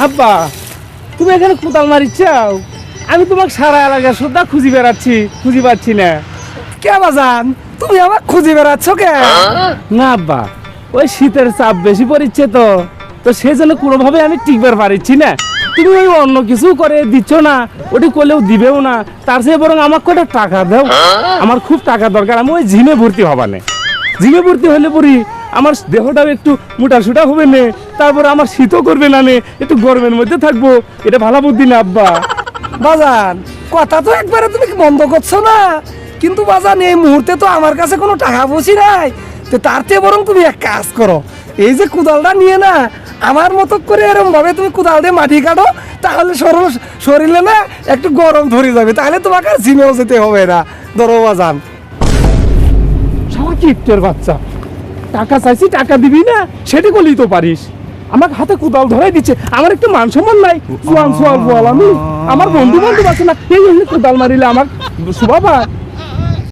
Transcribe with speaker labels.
Speaker 1: আব্বা তুমি এখানে কোদাল মারিচ্ছাও, আমি তোমাকে সারা এলাকা সোদা খুঁজি বেড়াচ্ছি, খুঁজি পাচ্ছি না।
Speaker 2: কে বাজান তুমি আমার খুঁজে বেড়াচ্ছ কে?
Speaker 1: না আব্বা, ওই শীতের চাপ বেশি পড়িচ্ছে তো তো সেই জন্য কোনোভাবে আমি টিকবার পারিচ্ছি না। তুমি ওই অন্য কিছু করে দিচ্ছ না, ওটি করলেও দিবেও না, তার চেয়ে বরং আমাকে কটা টাকা দাও। আমার খুব টাকা দরকার, আমি ওই জিমে ভর্তি হবা না। জিমে ভর্তি হলে পরি আমার দেহটাও একটু মোটা সোটা হবে না, তারপরে আমার শীতও করবে না নে, একটু গরমের মধ্যে থাকবো। এটা ভালো বুদ্ধি না আব্বা।
Speaker 2: বাজান কথা তো একবারে তুমি বন্ধ করছো না, কিন্তু বাজান এই মুহূর্তে তো আমার কাছে কোনো টাকা পয়সা নাই। তো তার চেয়ে বরং তুমি এক কাজ করো, এই যে কোদালটা নিয়ে না আমার মতো করে এরকম ভাবে তুমি কোদাল দিয়ে মাটি কাটো, তাহলে শরীরে না একটু গরম ধরে যাবে, তাহলে তোমাকে আর জিমেও যেতে হবে না। ধরো বাজান।
Speaker 1: সবার কিপ্টের বাচ্চা, টাকা চাইছি টাকা দিবি না, সেটি করলেই তো পারিস। আমার হাতে কোদাল ধরাই দিচ্ছে, আমার একটু মান সম্মান নাই। জোয়ান সোয়াল বল আমি, আমার বন্ধু বান্ধব আছে না, এই জন্য কোদাল মারিলে আমার শোভা পায়।